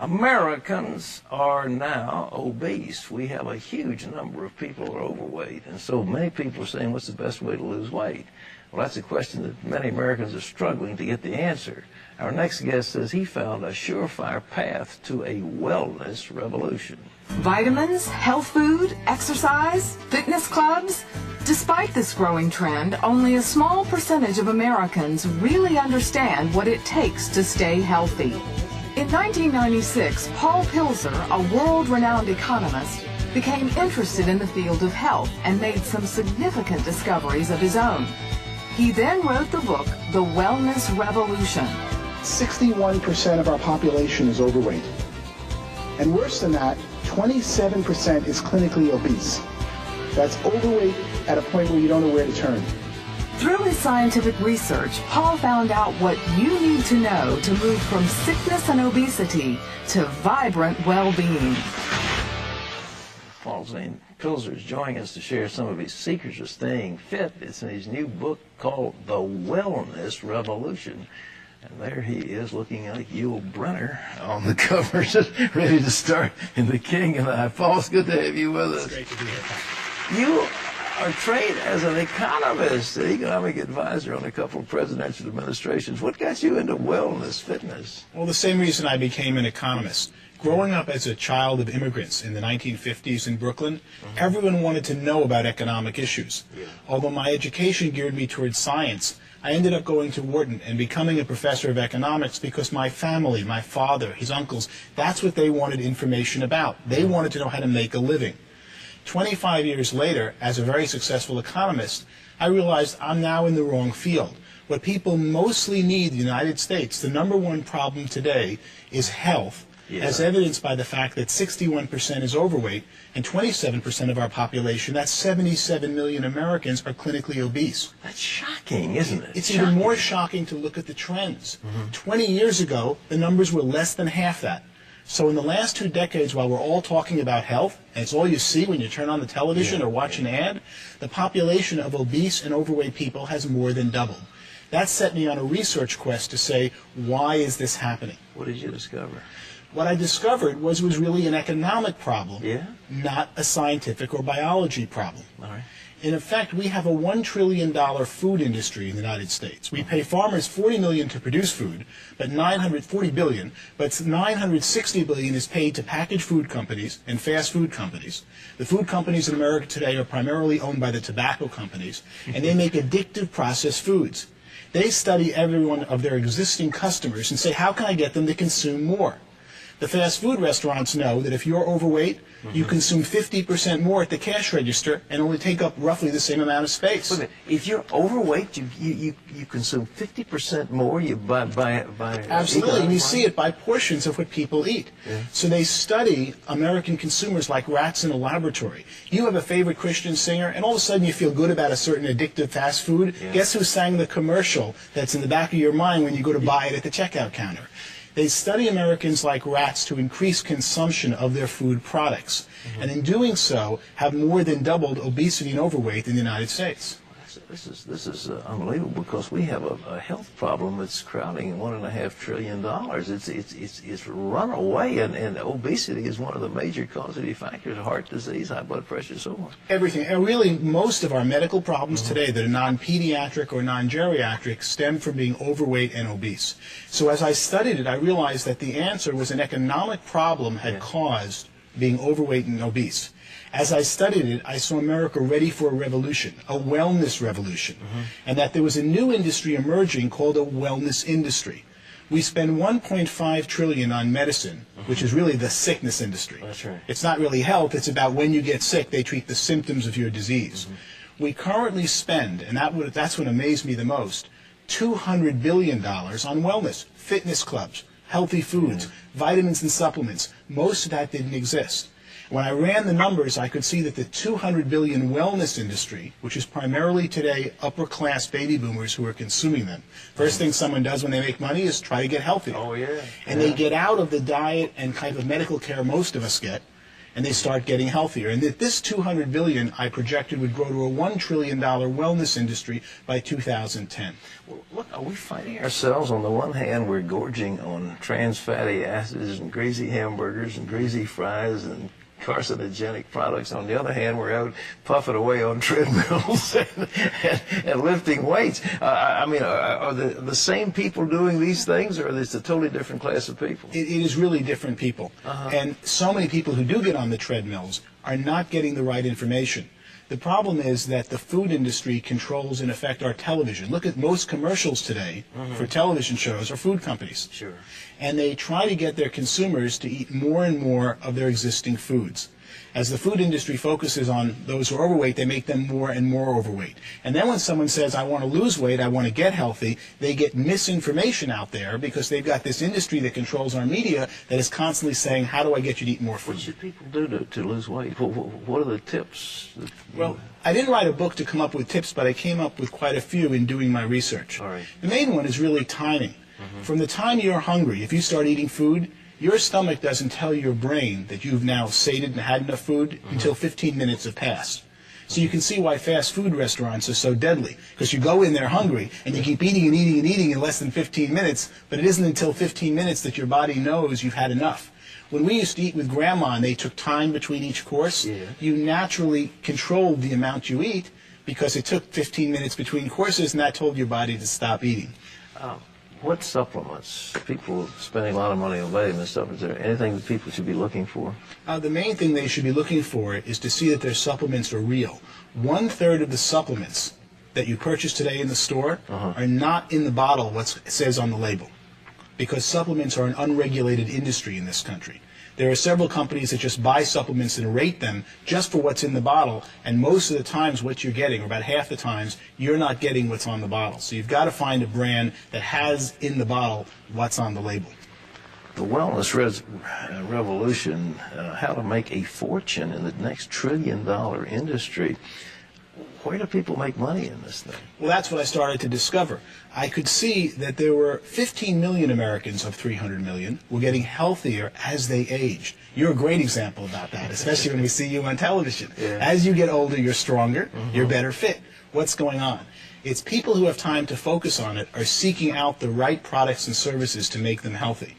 Americans are now obese. We have a huge number of people who are overweight, and so many people are saying, what's the best way to lose weight? Well, that's a question that many Americans are struggling to get the answer. Our next guest says he found a surefire path to a wellness revolution. Vitamins, health food, exercise, fitness clubs. Despite this growing trend, only a small percentage of Americans really understand what it takes to stay healthy. In 1996, Paul Pilzer, a world-renowned economist, became interested in the field of health and made some significant discoveries of his own. He then wrote the book, The Wellness Revolution. 61% of our population is overweight. And worse than that, 27% is clinically obese. That's overweight at a point where you don't know where to turn. Through his scientific research, Paul found out what you need to know to move from sickness and obesity to vibrant well-being. Paul ZANE Pilzer is joining us to share some of his secrets of staying fit. It's in his new book called The Wellness Revolution. And there he is looking like Yul Brynner on the cover, just ready to start in The King and I. Paul, it's good to have you with us. It's great to be here. You are trained as an economist, an economic advisor on a couple of presidential administrations. What got you into wellness, fitness? Well, the same reason I became an economist. Growing up as a child of immigrants in the 1950s in Brooklyn, everyone wanted to know about economic issues. Although my education geared me towards science, I ended up going to Wharton and becoming a professor of economics because my family, my father, his uncles, that's what they wanted information about. They wanted to know how to make a living. 25 years later, as a very successful economist, I realized I'm now in the wrong field. What people mostly need in the United States, the number one problem today, is health, as evidenced by the fact that 61% is overweight and 27% of our population, that's 77 million Americans, are clinically obese. That's shocking, isn't it? It's even more shocking to look at the trends. 20 years ago, the numbers were less than half that. So in the last 2 decades, while we're all talking about health, and it's all you see when you turn on the television or watch an ad, the population of obese and overweight people has more than doubled. That set me on a research quest to say, why is this happening? What did you discover? What I discovered was it was really an economic problem, not a scientific or biology problem. All right. In effect, we have a $1 trillion food industry in the United States. We pay farmers $40 million to produce food, but $940 billion, but $960 billion is paid to packaged food companies and fast food companies. The food companies in America today are primarily owned by the tobacco companies, and they make addictive processed foods. They study every one of their existing customers and say, how can I get them to consume more? The fast food restaurants know that if you're overweight, you consume 50% more at the cash register and only take up roughly the same amount of space. Wait a minute. If you're overweight, you consume 50% more by Absolutely, and you see it by portions of what people eat. So they study American consumers like rats in a laboratory. You have a favorite Christian singer, and all of a sudden you feel good about a certain addictive fast food. Guess who sang the commercial that's in the back of your mind when you go to buy it at the checkout counter? They study Americans like rats to increase consumption of their food products, and in doing so have more than doubled obesity and overweight in the United States. This is unbelievable, because we have a health problem that's crowding $1.5 trillion. It's run away, and obesity is one of the major causative factors: heart disease, high blood pressure, so on. Everything, and really most of our medical problems today that are non-pediatric or non-geriatric stem from being overweight and obese. So as I studied it, I realized that the answer was an economic problem had caused being overweight and obese. As I studied it, I saw America ready for a revolution, a wellness revolution, and that there was a new industry emerging called a wellness industry. We spend $1.5 trillion on medicine, which is really the sickness industry. That's right. It's not really health, it's about when you get sick, they treat the symptoms of your disease. We currently spend, and that's what amazed me the most, $200 billion on wellness, fitness clubs, healthy foods, vitamins and supplements. Most of that didn't exist. When I ran the numbers, I could see that the $200 billion wellness industry, which is primarily today upper-class baby boomers who are consuming them. First thing someone does when they make money is try to get healthy. Oh, yeah. And they get out of the diet and kind of medical care most of us get, and they start getting healthier. And that this $200 billion I projected would grow to a $1 trillion wellness industry by 2010. Well, look, are we finding ourselves, on the one hand, we're gorging on trans fatty acids and greasy hamburgers and greasy fries and carcinogenic products. On the other hand, we're out puffing away on treadmills and lifting weights. I mean, are the same people doing these things, or is it a totally different class of people? It is really different people. And so many people who do get on the treadmills are not getting the right information. The problem is that the food industry controls, in effect, our television. Look at most commercials today for television shows are food companies. Sure. And they try to get their consumers to eat more and more of their existing foods. As the food industry focuses on those who are overweight, they make them more and more overweight. And then when someone says, I want to lose weight, I want to get healthy, they get misinformation out there because they've got this industry that controls our media that is constantly saying, how do I get you to eat more food? What should people do to lose weight? What are the tips? Well, I didn't write a book to come up with tips, but I came up with quite a few in doing my research. All right. The main one is really timing. From the time you're hungry, if you start eating food, your stomach doesn't tell your brain that you've now sated and had enough food until 15 minutes have passed. So you can see why fast food restaurants are so deadly, because you go in there hungry and you keep eating and eating and eating in less than 15 minutes, but it isn't until 15 minutes that your body knows you've had enough. When we used to eat with Grandma and they took time between each course, you naturally controlled the amount you eat because it took 15 minutes between courses, and that told your body to stop eating. What supplements? People spending a lot of money on vitamin supplements. Is there anything that people should be looking for? The main thing they should be looking for is to see that their supplements are real. 1/3 of the supplements that you purchase today in the store are not in the bottle what says on the label, because supplements are an unregulated industry in this country. There are several companies that just buy supplements and rate them just for what's in the bottle, and most of the times what you're getting, or about half the times, you're not getting what's on the bottle. So you've got to find a brand that has in the bottle what's on the label. The wellness revolution, how to make a fortune in the next trillion-dollar industry. Where do people make money in this thing? Well, that's what I started to discover. I could see that there were 15 million Americans of 300 million were getting healthier as they aged. You're a great example about that, especially when we see you on television. As you get older, you're stronger, you're better fit. What's going on? It's people who have time to focus on it are seeking out the right products and services to make them healthy.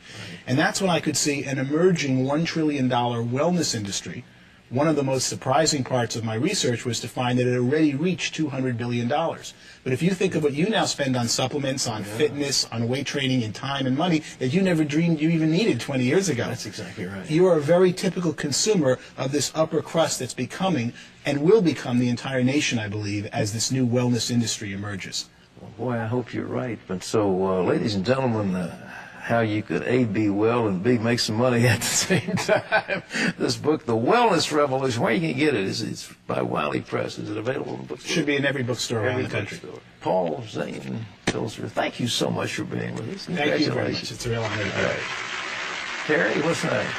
And that's when I could see an emerging $1 trillion wellness industry. One of the most surprising parts of my research was to find that it already reached $200 billion. But if you think of what you now spend on supplements, on fitness, on weight training, and time and money that you never dreamed you even needed 20 years ago. That's exactly right. You are a very typical consumer of this upper crust that's becoming and will become the entire nation, I believe, as this new wellness industry emerges. Well, boy, I hope you're right. But so, ladies and gentlemen, how you could A, be well, and B, make some money at the same time. This book, The Wellness Revolution, where you can get it? It's by Wiley Press. Is it available in bookstores? Should be in every bookstore around the country. Paul ZANE PILZER, thank you so much for being with us. Thank you very much. It's a real honor. All right. Terry, what's next?